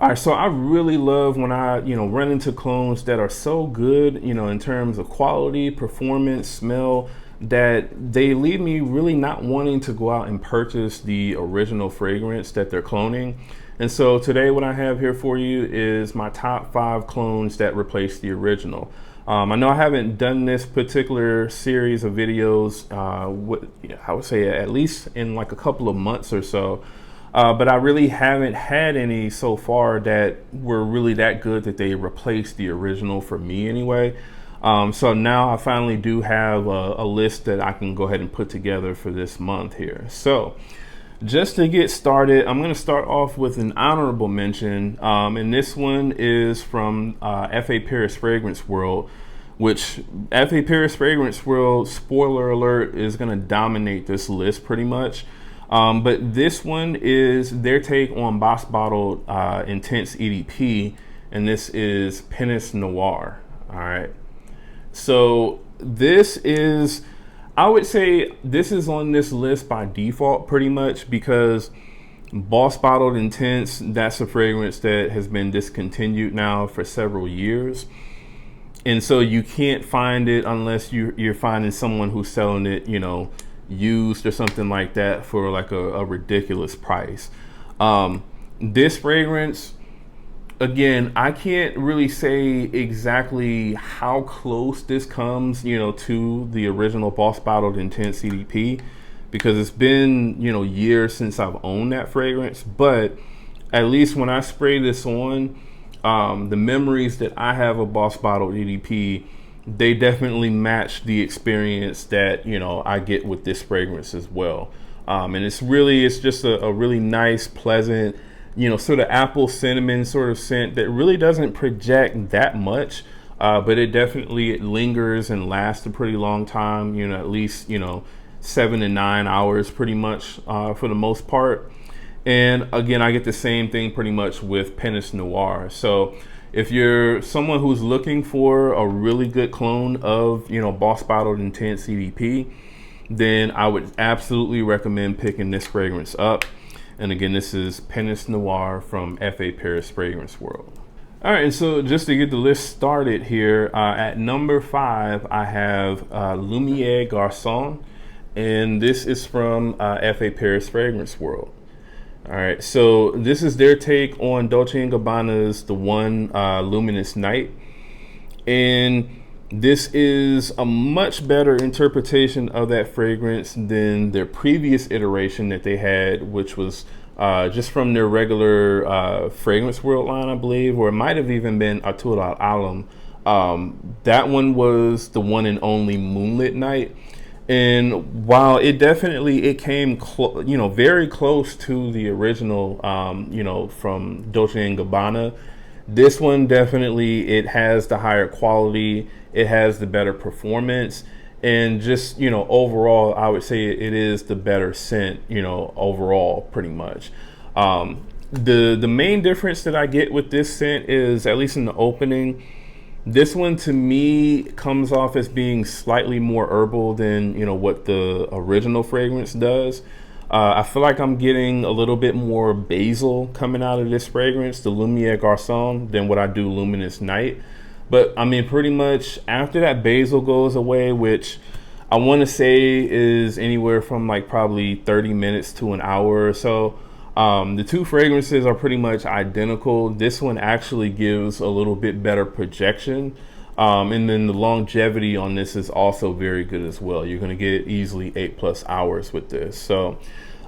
All right, so I really love when I, run into clones that are so good, in terms of quality, performance, smell, that they leave me really not wanting to go out and purchase the original fragrance that they're cloning. And so today what I have here for you is my top 5 clones that replace the original. I know I haven't done this particular series of videos, I would say at least in like a couple of months or so. But I really haven't had any so far that were really that good that they replaced the original for me anyway. So now I finally do have a list that I can go ahead and put together for this month here. So just to get started, I'm going to start off with an honorable mention. And this one is from F.A. Paris Fragrance World, which F.A. Paris Fragrance World, spoiler alert, is going to dominate this list pretty much. But this one is their take on Boss Bottled Intense EDP, and this is Pinnace Noir. All right. So this is, I would say this is on this list by default pretty much because Boss Bottled Intense, that's a fragrance that has been discontinued now for several years. And so you can't find it unless you're finding someone who's selling it, used or something like that for like a ridiculous price. This fragrance, again, I can't really say exactly how close this comes, to the original Boss Bottled Intense CDP because it's been, years since I've owned that fragrance. But at least when I spray this on, the memories that I have of Boss Bottled EDP, they definitely match the experience that I get with this fragrance as well. And it's just a really nice, pleasant, sort of apple cinnamon sort of scent that really doesn't project that much, but it lingers and lasts a pretty long time, at least 7 to 9 hours pretty much for the most part. And again, I get the same thing pretty much with Pinnace Noir. So if you're someone who's looking for a really good clone of, Boss Bottled Intense CDP, then I would absolutely recommend picking this fragrance up. And again, this is Pinnace Noir from F.A. Paris Fragrance World. All right, and so just to get the list started here, at number 5, I have Lumiere Garcon, and this is from F.A. Paris Fragrance World. All right, so this is their take on Dolce & Gabbana's The One Luminous Night. And this is a much better interpretation of that fragrance than their previous iteration that they had, which was just from their regular Fragrance World line, I believe, or it might have even been Atul Al Alam. That one was the one and only Moonlit Night. And while it came very close to the original, from Dolce & Gabbana, this one definitely, it has the higher quality, it has the better performance, and just, overall, I would say it is the better scent, overall, pretty much. The main difference that I get with this scent is, at least in the opening, this one to me comes off as being slightly more herbal than what the original fragrance does. I feel like I'm getting a little bit more basil coming out of this fragrance, the Lumiere Garcon, than what I do Luminous Night. But I mean, pretty much after that basil goes away, which I want to say is anywhere from like probably 30 minutes to an hour or so, the two fragrances are pretty much identical. This one actually gives a little bit better projection. And then the longevity on this is also very good as well. You're going to get easily 8+ hours with this. So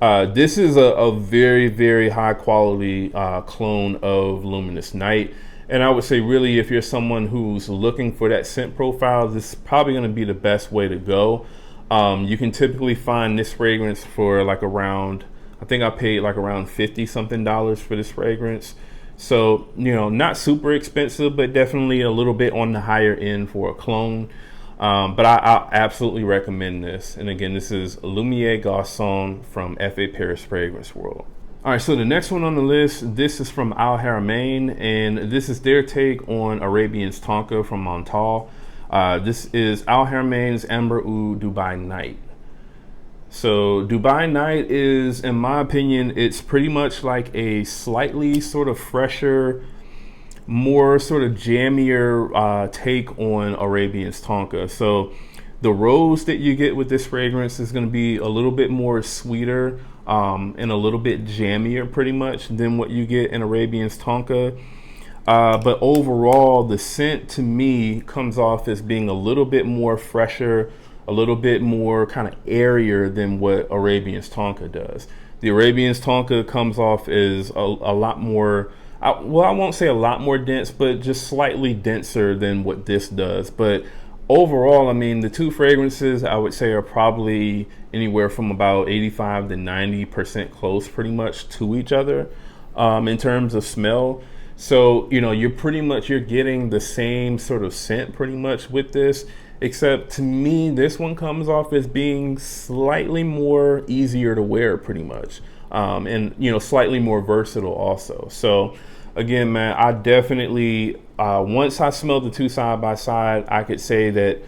this is a very, very high quality clone of Luminous Night. And I would say really, if you're someone who's looking for that scent profile, this is probably going to be the best way to go. You can typically find this fragrance for like around, I think I paid like around $50 something for this fragrance. So, not super expensive, but definitely a little bit on the higher end for a clone. But I absolutely recommend this. And again, this is Lumiere Garcon from F.A. Paris Fragrance World. All right, so the next one on the list, this is from Al Haramain, and this is their take on Arabian's Tonka from Montal. This is Al Haramain's Amber Oud Dubai Night. So Dubai Night is, in my opinion, it's pretty much like a slightly sort of fresher, more sort of jammier take on Arabian's Tonka. So the rose that you get with this fragrance is going to be a little bit more sweeter and a little bit jammier pretty much than what you get in Arabian's Tonka. But overall, the scent to me comes off as being a little bit more fresher, a little bit more kind of airier than what Arabian's Tonka does. The Arabian's Tonka comes off as a lot more, well, I won't say a lot more dense, but just slightly denser than what this does. But overall, I mean, the two fragrances I would say are probably anywhere from about 85 to 90% close pretty much to each other in terms of smell. So, you know, you're getting the same sort of scent pretty much with this, except to me, this one comes off as being slightly more easier to wear pretty much. And, you know, slightly more versatile also. So again, man, I definitely, once I smelled the two side by side, I could say that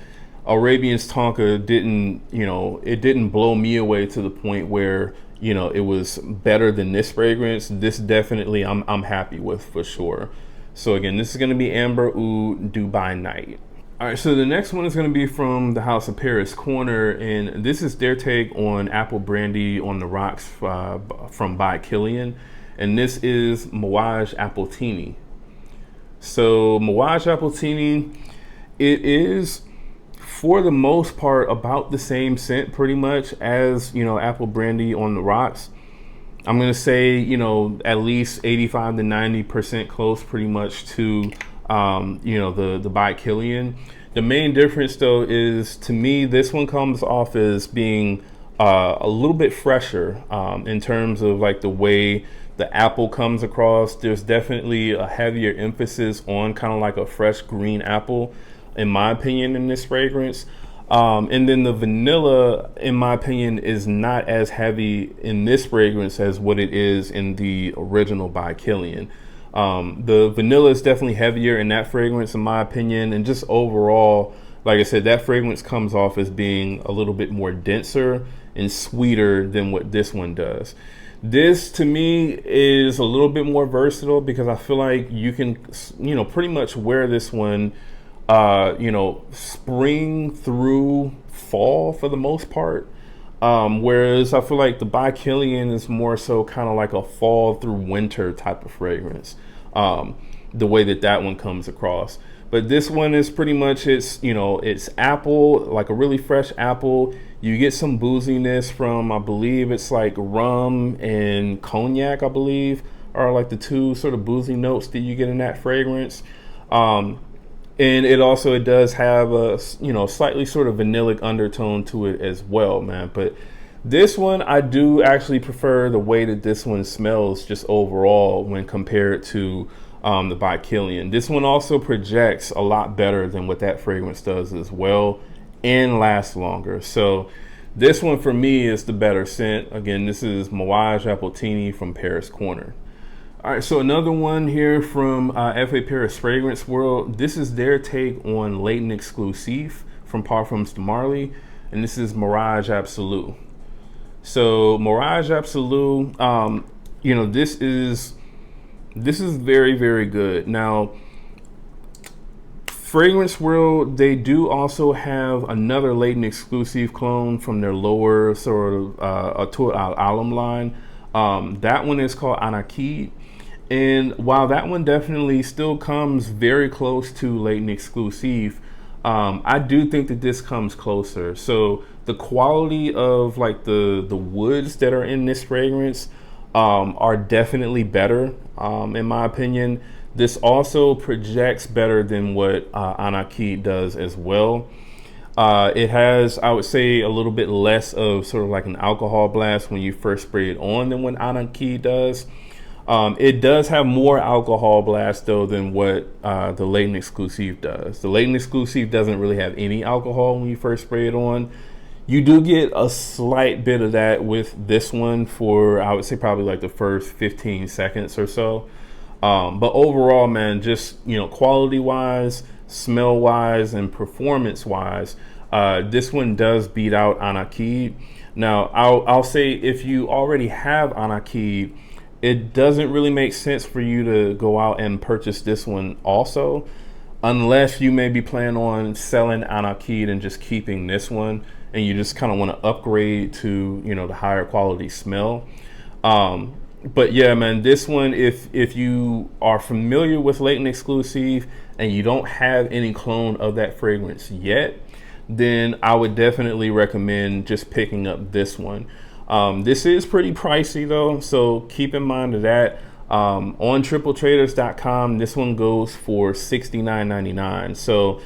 Arabian's Tonka didn't blow me away to the point where, you know, it was better than this fragrance. This definitely I'm happy with for sure. So again, this is going to be Amber Oud Dubai Night. All right, so the next one is going to be from the House of Paris Corner, and this is their take on Apple Brandy on the Rocks from by Killian, and this is Mawj Appletini. So Mawj Appletini, it is for the most part about the same scent pretty much as, you know, Apple Brandy on the Rocks. I'm going to say, you know, at least 85 to 90% close pretty much to you know, the by Killian. The main difference though is, to me, this one comes off as being a little bit fresher in terms of like the way the apple comes across. There's definitely a heavier emphasis on kind of like a fresh green apple, in my opinion, in this fragrance. And then the vanilla, in my opinion, is not as heavy in this fragrance as what it is in the original by Killian. The vanilla is definitely heavier in that fragrance, in my opinion, and just overall, like I said, that fragrance comes off as being a little bit more denser and sweeter than what this one does. This, to me, is a little bit more versatile because I feel like you can, you know, pretty much wear this one, you know, spring through fall for the most part. Whereas I feel like the by Killian is more so kind of like a fall through winter type of fragrance, the way that one comes across. But this one is pretty much, it's, you know, it's apple, like a really fresh apple. You get some booziness from, I believe it's like rum and cognac, I believe, are like the two sort of boozy notes that you get in that fragrance. And it does have a, you know, slightly sort of vanillic undertone to it as well, man. But this one, I do actually prefer the way that this one smells just overall when compared to the by Killian. This one also projects a lot better than what that fragrance does as well, and lasts longer. So this one for me is the better scent. Again, this is Mawj Appletini from Paris Corner. All right, so another one here from FA Paris Fragrance World. This is their take on Latent Exclusive from Parfums de Marly, and this is Miraj Absolu. So Miraj Absolu, you know, this is very, very good. Now, Fragrance World, they do also have another Latent Exclusive clone from their lower sort of Atul Al-Alam line. That one is called Anakid. And while that one definitely still comes very close to Latent Exclusive, I do think that this comes closer. So the quality of like the woods that are in this fragrance are definitely better, in my opinion. This also projects better than what Anakid does as well. It has, I would say, a little bit less of sort of like an alcohol blast when you first spray it on than what Anakid does. It does have more alcohol blast though than what the Latent Exclusive does. The Latent Exclusive doesn't really have any alcohol when you first spray it on. You do get a slight bit of that with this one for, I would say, probably like the first 15 seconds or so. But overall, man, just, you know, quality wise, smell wise, and performance wise, this one does beat out Anakid. Now, I'll say if you already have Anakid, it doesn't really make sense for you to go out and purchase this one also, unless you maybe plan on selling Anakid and just keeping this one, and you just kind of want to upgrade to, you know, the higher quality smell. But yeah, man, this one, if you are familiar with Latent Exclusive and you don't have any clone of that fragrance yet, then I would definitely recommend just picking up this one. This is pretty pricey though, so keep in mind of that. On tripletraders.com, this one goes for $69.99. So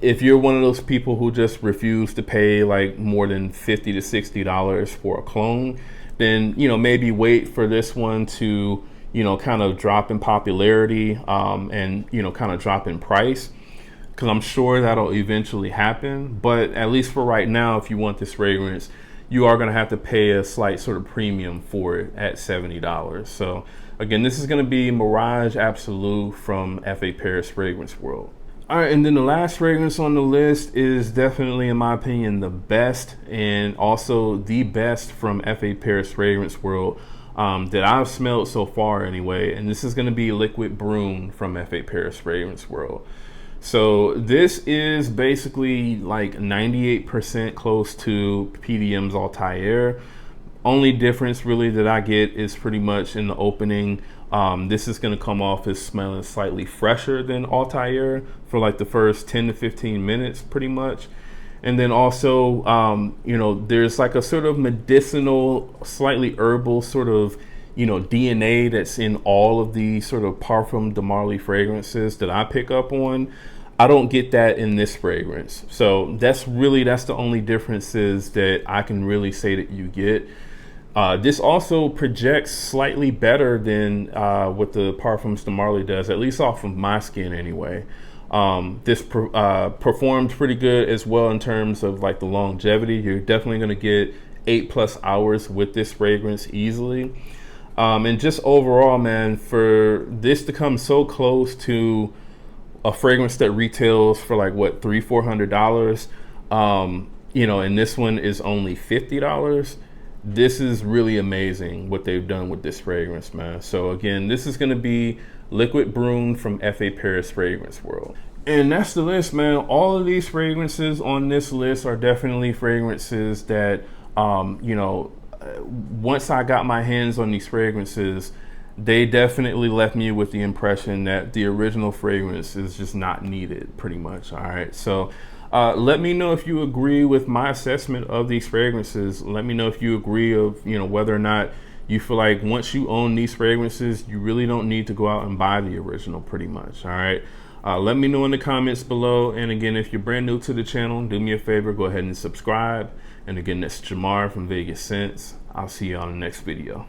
if you're one of those people who just refuse to pay like more than $50 to $60 for a clone, then, you know, maybe wait for this one to, you know, kind of drop in popularity, and, you know, kind of drop in price, because I'm sure that'll eventually happen. But at least for right now, if you want this fragrance, you are going to have to pay a slight sort of premium for it at $70. So again, this is going to be Miraj Absolu from F.A. Paris Fragrance World. All right, and then the last fragrance on the list is definitely, in my opinion, the best, and also the best from F.A. Paris Fragrance World that I've smelled so far anyway. And this is going to be Liquid Brun from F.A. Paris Fragrance World. So this is basically like 98% close to PDM's Altair. Only difference really that I get is pretty much in the opening. This is going to come off as smelling slightly fresher than Altair for like the first 10 to 15 minutes pretty much. And then also, you know, there's like a sort of medicinal, slightly herbal sort of, you know, DNA that's in all of the sort of Parfum de Marly fragrances that I pick up on. I don't get that in this fragrance. So that's the only differences that I can really say that you get. This also projects slightly better than what the Parfums de Marly does, at least off of my skin anyway. This performs pretty good as well in terms of like the longevity. You're definitely going to get 8+ hours with this fragrance easily. And just overall, man, for this to come so close to a fragrance that retails for like what, $300-400, you know, and this one is only $50. This is really amazing what they've done with this fragrance, man. So again, this is going to be Liquid Brun from F.A. Paris Fragrance World. And that's the list, man. All of these fragrances on this list are definitely fragrances that, you know, once I got my hands on these fragrances, they definitely left me with the impression that the original fragrance is just not needed pretty much. All right. So let me know if you agree with my assessment of these fragrances. Let me know if you agree of, you know, whether or not you feel like once you own these fragrances, you really don't need to go out and buy the original pretty much. All right. Let me know in the comments below. And again, if you're brand new to the channel, do me a favor, go ahead and subscribe. And again, that's Jamar from Vegas Scents. I'll see you on the next video.